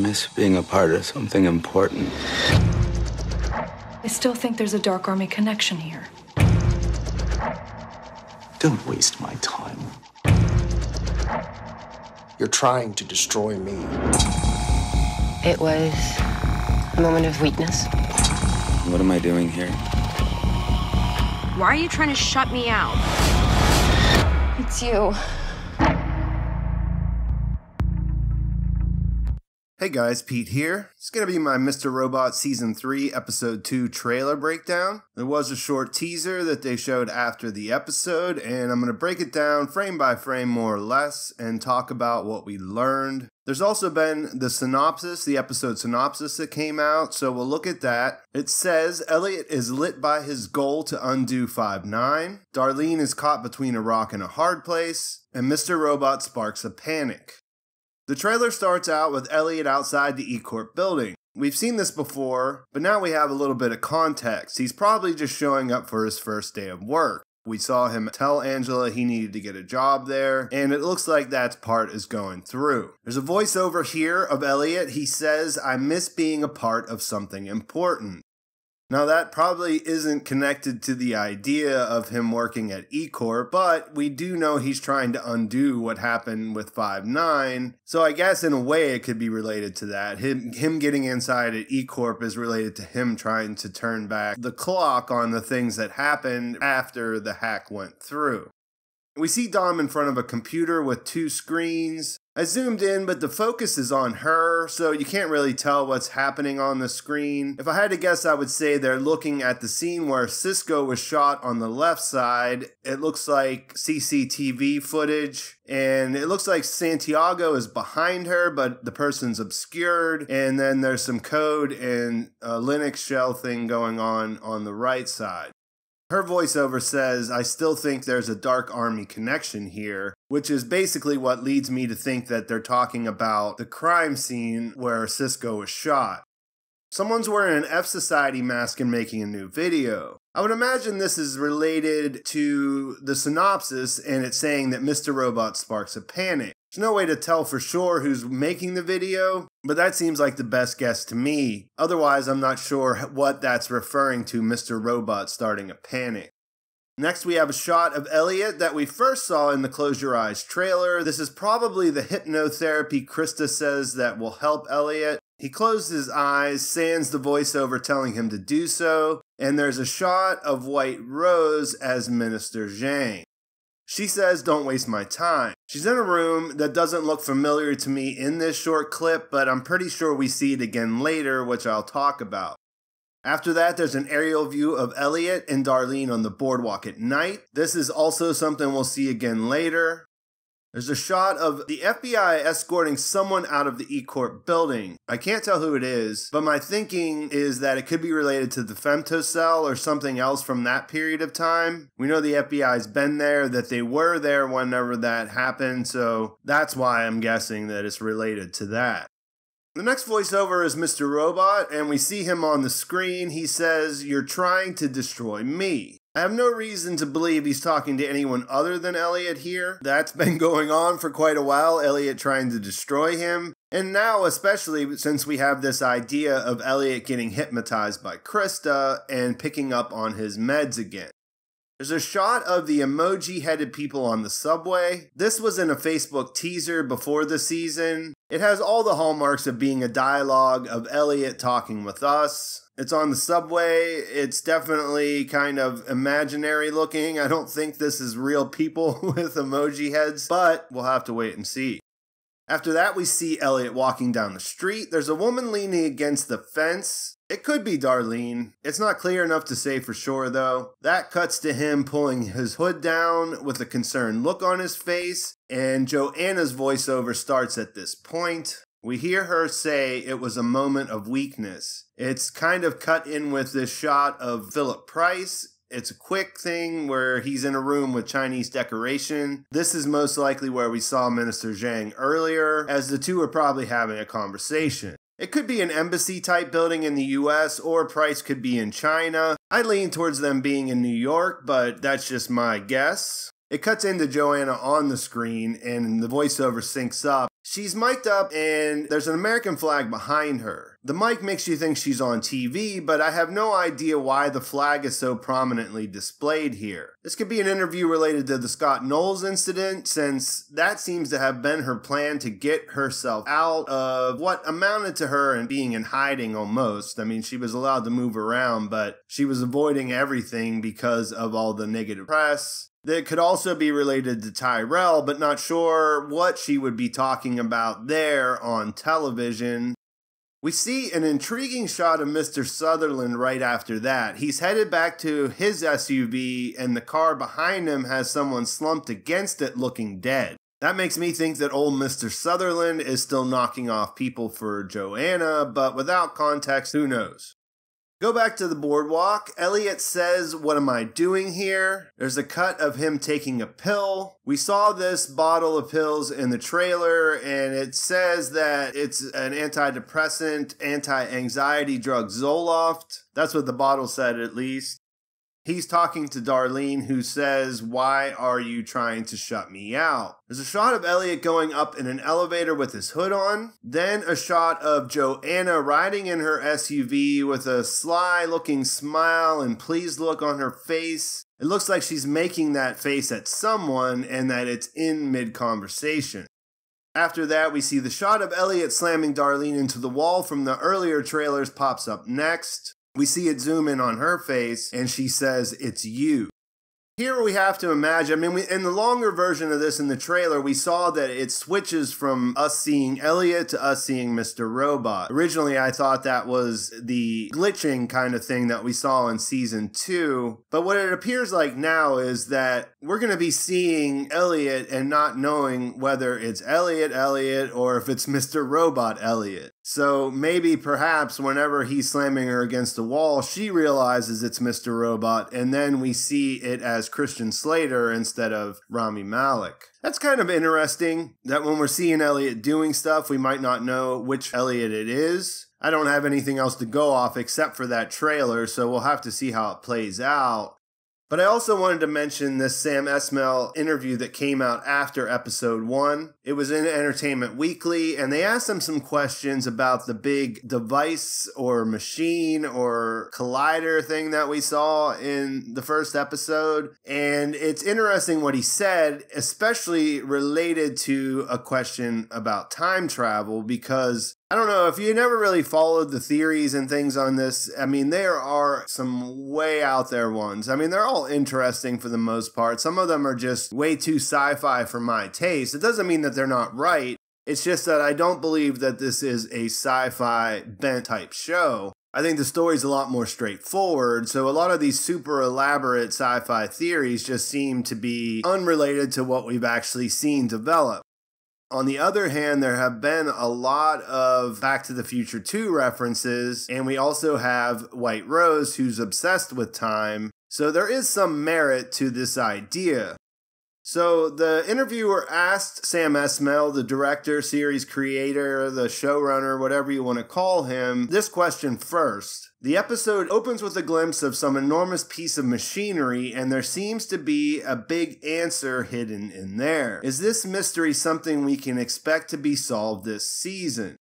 miss being a part of something important. I still think there's a Dark Army connection here. Don't waste my time. You're trying to destroy me. It was a moment of weakness. What am I doing here? Why are you trying to shut me out? It's you. Hey guys, Pete here. It's going to be my Mr. Robot Season 3, Episode 2 trailer breakdown. There was a short teaser that they showed after the episode, and I'm going to break it down frame by frame more or less and talk about what we learned. There's also been the synopsis, the episode synopsis that came out, so we'll look at that. It says, Elliot is lit by his goal to undo 5-9. Darlene is caught between a rock and a hard place, and Mr. Robot sparks a panic. The trailer starts out with Elliot outside the E Corp building. We've seen this before, but now we have a little bit of context. He's probably just showing up for his first day of work. We saw him tell Angela he needed to get a job there, and it looks like that part is going through. There's a voiceover here of Elliot. He says, I miss being a part of something important. Now that probably isn't connected to the idea of him working at E Corp, but we do know he's trying to undo what happened with 5-9, so I guess in a way it could be related to that. Him getting inside at E Corp is related to him trying to turn back the clock on the things that happened after the hack went through. We see Dom in front of a computer with two screens. I zoomed in, but the focus is on her, so you can't really tell what's happening on the screen. If I had to guess, I would say they're looking at the scene where Cisco was shot on the left side. It looks like CCTV footage, and it looks like Santiago is behind her, but the person's obscured, and then there's some code and a Linux shell thing going on the right side. Her voiceover says, I still think there's a Dark Army connection here, which is basically what leads me to think that they're talking about the crime scene where Cisco was shot. Someone's wearing an F Society mask and making a new video. I would imagine this is related to the synopsis and it's saying that Mr. Robot sparks a panic. There's no way to tell for sure who's making the video, but that seems like the best guess to me. Otherwise, I'm not sure what that's referring to, Mr. Robot starting a panic. Next, we have a shot of Elliot that we first saw in the Close Your Eyes trailer. This is probably the hypnotherapy Krista says that will help Elliot. He closed his eyes, sans the voiceover telling him to do so, and there's a shot of White Rose as Minister Zhang. She says, don't waste my time. She's in a room that doesn't look familiar to me in this short clip, but I'm pretty sure we see it again later, which I'll talk about. After that, there's an aerial view of Elliot and Darlene on the boardwalk at night. This is also something we'll see again later. There's a shot of the FBI escorting someone out of the E Corp building. I can't tell who it is, but my thinking is that it could be related to the femtocell or something else from that period of time. We know the FBI's been there, that they were there whenever that happened, so that's why I'm guessing that it's related to that. The next voiceover is Mr. Robot, and we see him on the screen. He says, you're trying to destroy me. I have no reason to believe he's talking to anyone other than Elliot here. That's been going on for quite a while, Elliot trying to destroy him. And now, especially since we have this idea of Elliot getting hypnotized by Krista and picking up on his meds again. There's a shot of the emoji-headed people on the subway. This was in a Facebook teaser before the season. It has all the hallmarks of being a dialogue of Elliot talking with us. It's on the subway. It's definitely kind of imaginary looking. I don't think this is real people with emoji heads, but we'll have to wait and see. After that, we see Elliot walking down the street. There's a woman leaning against the fence. It could be Darlene. It's not clear enough to say for sure, though. That cuts to him pulling his hood down with a concerned look on his face, and Joanna's voiceover starts at this point. We hear her say it was a moment of weakness. It's kind of cut in with this shot of Phillip Price. It's a quick thing where he's in a room with Chinese decoration. This is most likely where we saw Minister Zhang earlier, as the two are probably having a conversation. It could be an embassy-type building in the US, or Price could be in China. I lean towards them being in New York, but that's just my guess. It cuts into Joanna on the screen and the voiceover syncs up. She's mic'd up and there's an American flag behind her. The mic makes you think she's on TV, but I have no idea why the flag is so prominently displayed here. This could be an interview related to the Scott Knowles incident, since that seems to have been her plan to get herself out of what amounted to her and being in hiding almost. I mean, she was allowed to move around, but she was avoiding everything because of all the negative press. That could also be related to Tyrell, but not sure what she would be talking about there on television. We see an intriguing shot of Mr. Sutherland right after that. He's headed back to his SUV, and the car behind him has someone slumped against it looking dead. That makes me think that old Mr. Sutherland is still knocking off people for Joanna, but without context, who knows? Go back to the boardwalk. Elliot says, "What am I doing here?" There's a cut of him taking a pill. We saw this bottle of pills in the trailer, and it says that it's an antidepressant, anti-anxiety drug, Zoloft. That's what the bottle said, at least. He's talking to Darlene, who says, "Why are you trying to shut me out?" There's a shot of Elliot going up in an elevator with his hood on. Then a shot of Joanna riding in her SUV with a sly-looking smile and pleased look on her face. It looks like she's making that face at someone and that it's in mid-conversation. After that, we see the shot of Elliot slamming Darlene into the wall from the earlier trailers pops up next. We see it zoom in on her face, and she says, "It's you." Here we have to imagine, in the longer version of this in the trailer, we saw that it switches from us seeing Elliot to us seeing Mr. Robot. Originally, I thought that was the glitching kind of thing that we saw in season 2. But what it appears like now is that we're going to be seeing Elliot and not knowing whether it's Elliot or if it's Mr. Robot Elliot. So maybe perhaps whenever he's slamming her against the wall, she realizes it's Mr. Robot, and then we see it as Christian Slater instead of Rami Malek. That's kind of interesting that when we're seeing Elliot doing stuff, we might not know which Elliot it is. I don't have anything else to go off except for that trailer, so we'll have to see how it plays out. But I also wanted to mention this Sam Esmail interview that came out after episode 1. It was in Entertainment Weekly, and they asked him some questions about the big device or machine or collider thing that we saw in the first episode. And it's interesting what he said, especially related to a question about time travel, because I don't know, if you never really followed the theories and things on this, there are some way out there ones. They're all interesting for the most part. Some of them are just way too sci-fi for my taste. It doesn't mean that they're not right. It's just that I don't believe that this is a sci-fi bent type show. I think the story's a lot more straightforward, so a lot of these super elaborate sci-fi theories just seem to be unrelated to what we've actually seen develop. On the other hand, there have been a lot of Back to the Future 2 references, and we also have White Rose, who's obsessed with time, so there is some merit to this idea. So the interviewer asked Sam Esmail, the director, series creator, the showrunner, whatever you want to call him, this question first. The episode opens with a glimpse of some enormous piece of machinery, and there seems to be a big answer hidden in there. Is this mystery something we can expect to be solved this season?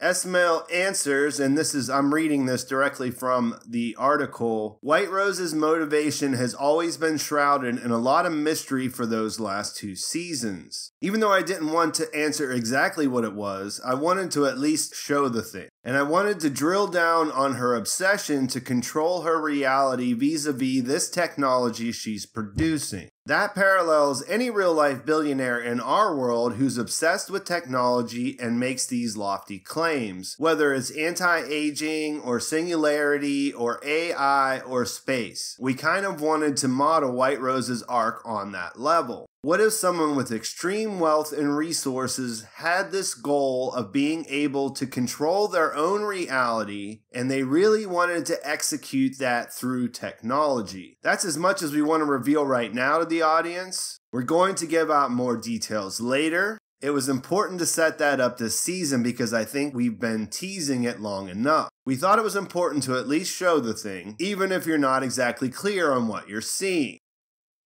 Esmail answers, and I'm reading this directly from the article, White Rose's motivation has always been shrouded in a lot of mystery for those last 2 seasons. Even though I didn't want to answer exactly what it was, I wanted to at least show the thing. And I wanted to drill down on her obsession to control her reality vis-a-vis this technology she's producing. That parallels any real-life billionaire in our world who's obsessed with technology and makes these lofty claims, whether it's anti-aging or singularity or AI or space. We kind of wanted to model White Rose's arc on that level. What if someone with extreme wealth and resources had this goal of being able to control their own reality, and they really wanted to execute that through technology? That's as much as we want to reveal right now to the audience. We're going to give out more details later. It was important to set that up this season because I think we've been teasing it long enough. We thought it was important to at least show the thing, even if you're not exactly clear on what you're seeing.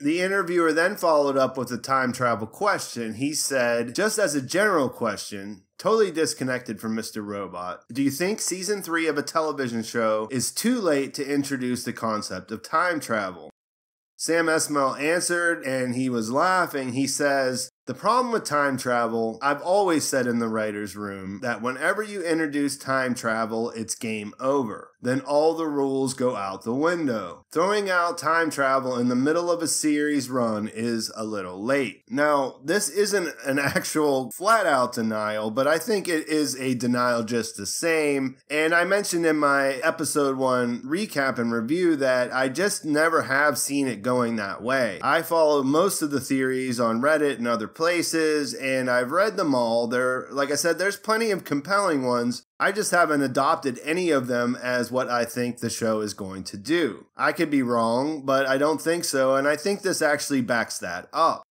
The interviewer then followed up with a time travel question. He said, just as a general question, totally disconnected from Mr. Robot, do you think season 3 of a television show is too late to introduce the concept of time travel? Sam Esmail answered, and he was laughing. He says, the problem with time travel, I've always said in the writer's room that whenever you introduce time travel, it's game over. Then all the rules go out the window. Throwing out time travel in the middle of a series run is a little late. Now, this isn't an actual flat-out denial, but I think it is a denial just the same. And I mentioned in my episode 1 recap and review that I just never have seen it going that way. I follow most of the theories on Reddit and other places, and I've read them all. Like I said, there's plenty of compelling ones. I just haven't adopted any of them as what I think the show is going to do. I could be wrong, but I don't think so, and I think this actually backs that up.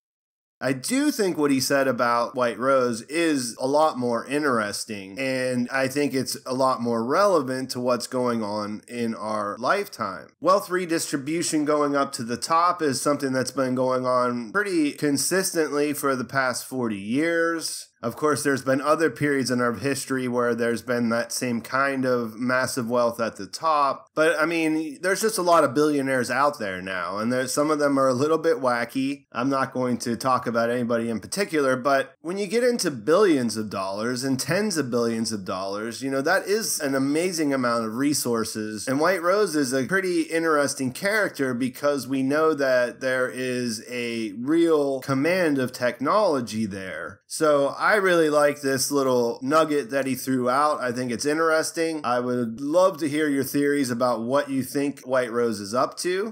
I do think what he said about White Rose is a lot more interesting, and I think it's a lot more relevant to what's going on in our lifetime. Wealth redistribution going up to the top is something that's been going on pretty consistently for the past 40 years. Of course, there's been other periods in our history where there's been that same kind of massive wealth at the top. But, I mean, there's just a lot of billionaires out there now, and some of them are a little bit wacky. I'm not going to talk about anybody in particular, but when you get into billions of dollars and tens of billions of dollars, you know, that is an amazing amount of resources. And White Rose is a pretty interesting character because we know that there is a real command of technology there. So I really like this little nugget that he threw out. I think it's interesting. I would love to hear your theories about what you think White Rose is up to.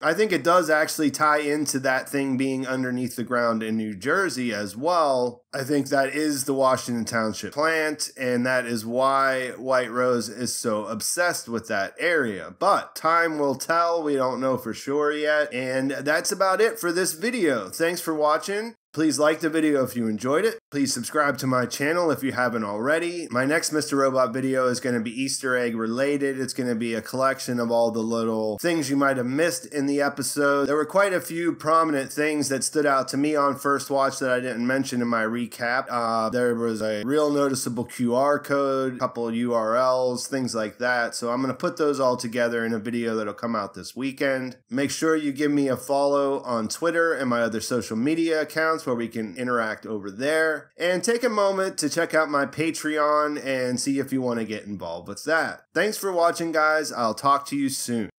I think it does actually tie into that thing being underneath the ground in New Jersey as well. I think that is the Washington Township plant, and that is why White Rose is so obsessed with that area. But time will tell. We don't know for sure yet. And that's about it for this video. Thanks for watching. Please like the video if you enjoyed it. Please subscribe to my channel if you haven't already. My next Mr. Robot video is going to be Easter egg related. It's going to be a collection of all the little things you might have missed in the episode. There were quite a few prominent things that stood out to me on first watch that I didn't mention in my recap. There was a real noticeable QR code, a couple of URLs, things like that. So I'm going to put those all together in a video that'll come out this weekend. Make sure you give me a follow on Twitter and my other social media accounts where we can interact over there, and take a moment to check out my Patreon and see if you want to get involved with that. Thanks for watching, guys. I'll talk to you soon.